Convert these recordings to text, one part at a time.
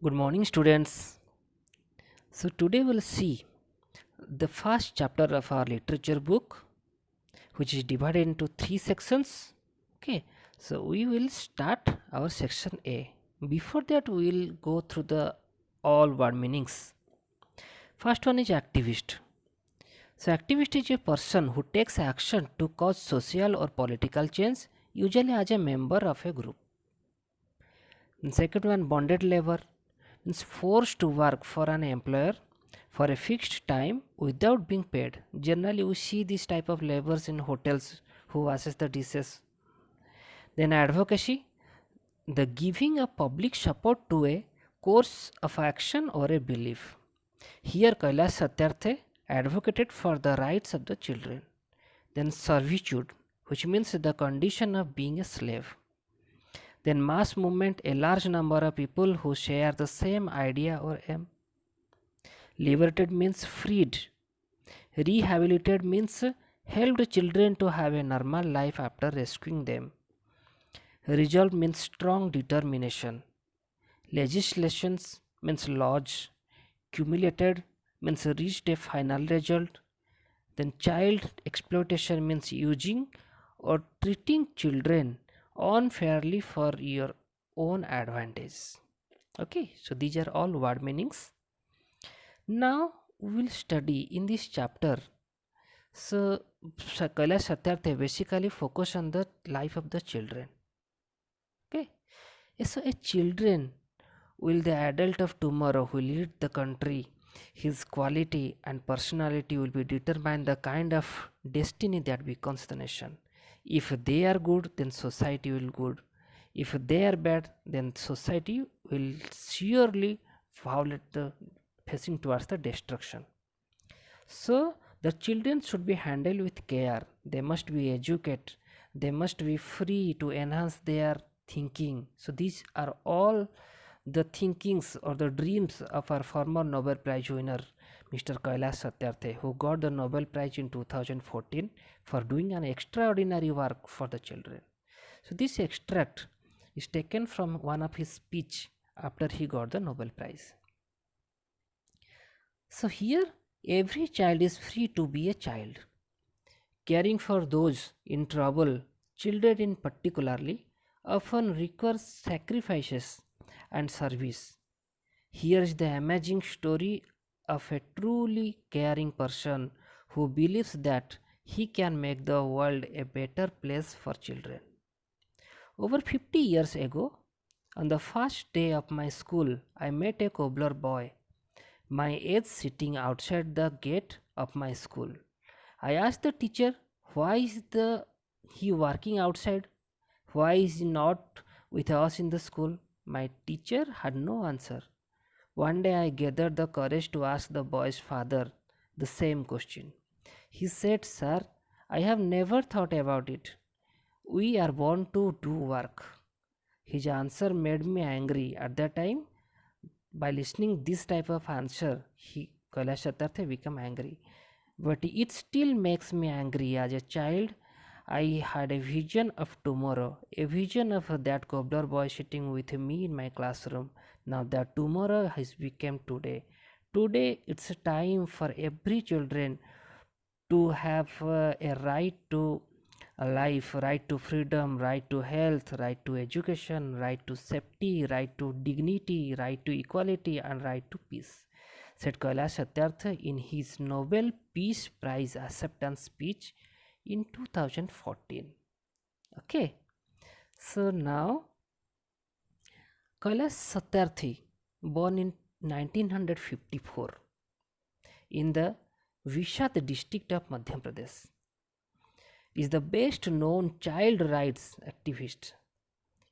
Good morning, students. So, today we'll see the first chapter of our literature book, which is divided into three sections. Okay, so we will start our section A. Before that, we will go through the all word meanings. First one is activist. So, activist is a person who takes action to cause social or political change, usually as a member of a group. And second one, bonded labor means forced to work for an employer for a fixed time without being paid. Generally, we see this type of laborers in hotels who washes the dishes. Then advocacy, the giving a public support to a course of action or a belief. Here Kailash Satyarthi advocated for the rights of the children. Then servitude, which means the condition of being a slave. Then mass movement, a large number of people who share the same idea or aim. Liberated means freed. Rehabilitated means helped children to have a normal life after rescuing them. Resolve means strong determination. Legislations means laws. Cumulated means reached a final result. Then child exploitation means using or treating children unfairly for your own advantage. Okay, so these are all word meanings. Now we will study in this chapter. So Kailash Satyarthi basically focus on the life of the children. Okay, so a children will the adult of tomorrow who lead the country. His quality and personality will be determined the kind of destiny that becomes the nation. If they are good, then society will good. If they are bad, then society will surely violate the facing towards the destruction. So the children should be handled with care. They must be educated. They must be free to enhance their thinking. So these are all the thinkings or the dreams of our former Nobel Prize winner Mr. Kailash Satyarthi, who got the Nobel Prize in 2014 for doing an extraordinary work for the children. So this extract is taken from one of his speech after he got the Nobel Prize. So here every child is free to be a child. Caring for those in trouble, children in particularly, often requires sacrifices and service. Here is the amazing story of a truly caring person who believes that he can make the world a better place for children. Over 50 years ago, on the first day of my school, I met a cobbler boy, my age, sitting outside the gate of my school. I asked the teacher, why is he working outside? Why is he not with us in the school? My teacher had no answer. One day I gathered the courage to ask the boy's father the same question. He said, "Sir, I have never thought about it. We are born to do work." His answer made me angry. At that time, by listening this type of answer, Kailash Satyarthi became angry. But it still makes me angry. As a child, I had a vision of tomorrow, a vision of that cobbler boy sitting with me in my classroom. Now that tomorrow has become today. Today it's a time for every children to have a right to a life, right to freedom, right to health, right to education, right to safety, right to dignity, right to equality, and right to peace, said Kailash Satyarthi in his Nobel Peace Prize acceptance speech in 2014. Okay, so now Kailash Satyarthi, born in 1954 in the Vishad district of Madhya Pradesh, is the best known child rights activist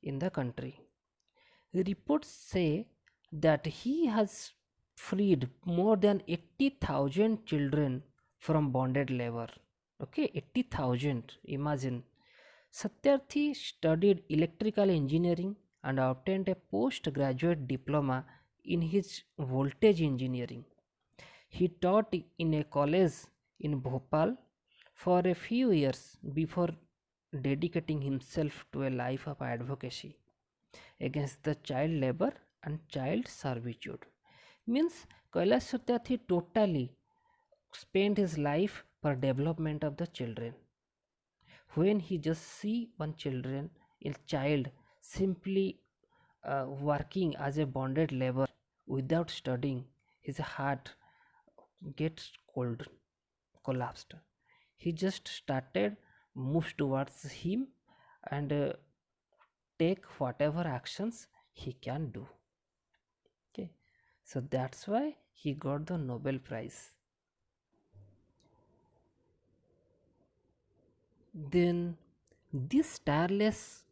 in the country. Reports say that he has freed more than 80,000 children from bonded labor. Okay, 80,000, imagine. Satyarthi studied electrical engineering and obtained a postgraduate diploma in his voltage engineering. He taught in a college in Bhopal for a few years before dedicating himself to a life of advocacy against the child labor and child servitude. Means Kailash Satyarthi totally spent his life for development of the children. When he just see one children, a child simply working as a bonded labor without studying, his heart gets cold, collapsed. He just started moves towards him and take whatever actions he can do. Okay, so that's why he got the Nobel Prize. Then this tireless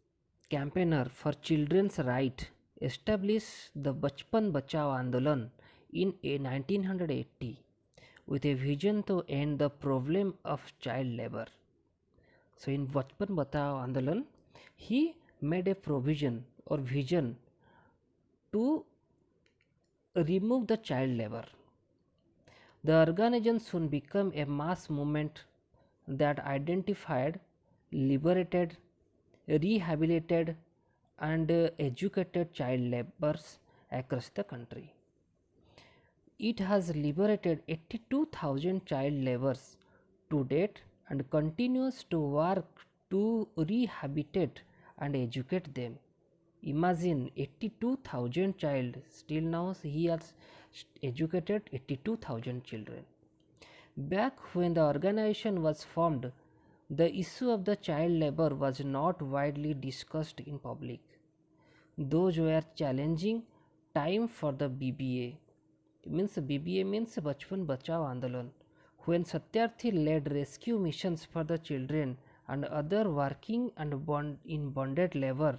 campaigner for children's right established the Bachao Andolan in 1980 with a vision to end the problem of child labor. So in Bachao Andolan, he made a provision or vision to remove the child labor. The organization soon became a mass movement that identified, liberated, rehabilitated and educated child laborers across the country. It has liberated 82,000 child laborers to date and continues to work to rehabilitate and educate them. Imagine 82,000 child, still now he has educated 82,000 children. Back when the organization was formed, the issue of the child labor was not widely discussed in public. Those were challenging time for the BBA. BBA means Bachpan Bachao Andolan. When Satyarthi led rescue missions for the children and other working and in bonded labor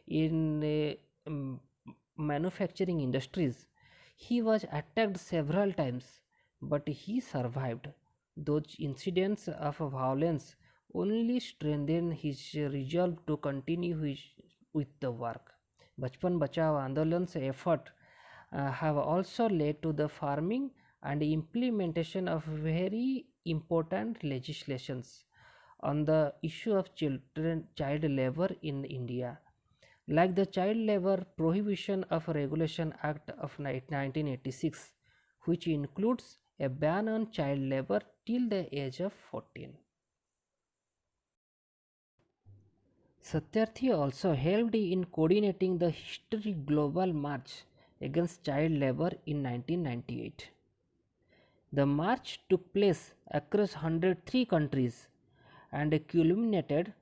in manufacturing industries, he was attacked several times, but he survived. Those incidents of violence only strengthened his resolve to continue with the work. Bachpan Bachao Andolan's effort have also led to the forming and implementation of very important legislations on the issue of child labor in India, like the Child Labor Prohibition of Regulation Act of 1986, which includes a ban on child labor till the age of 14. Satyarthi also helped in coordinating the historic global march against child labor in 1998. The march took place across 103 countries and culminated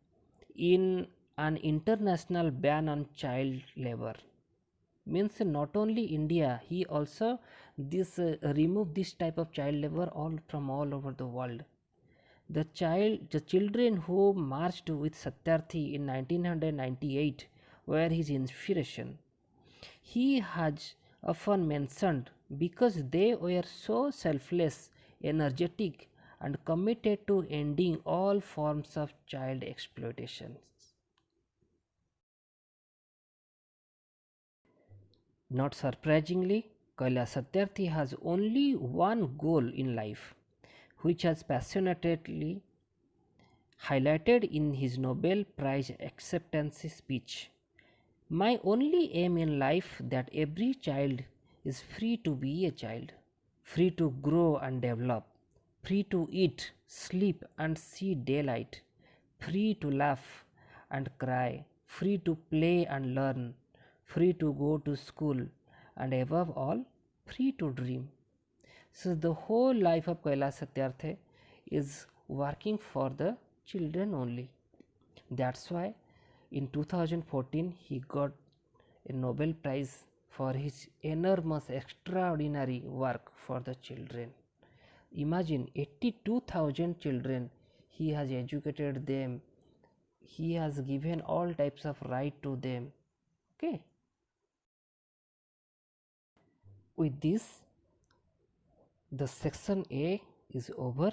in an international ban on child labor. Means not only India, he also removed this type of child labor from all over the world. The children who marched with Satyarthi in 1998 were his inspiration. He has often mentioned because they were so selfless, energetic and committed to ending all forms of child exploitation. Not surprisingly, Kailash Satyarthi has only one goal in life, which has passionately highlighted in his Nobel Prize acceptance speech. My only aim in life that every child is free to be a child, free to grow and develop, free to eat, sleep and see daylight, free to laugh and cry, free to play and learn, free to go to school, and above all, free to dream. So the whole life of Kailash Satyarthi is working for the children only. That's why in 2014 he got a Nobel Prize for his enormous extraordinary work for the children. Imagine 82,000 children, he has educated them, he has given all types of right to them. Okay. With this, the section A is over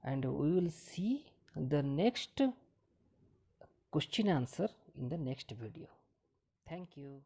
and we will see the next question answer in the next video. Thank you.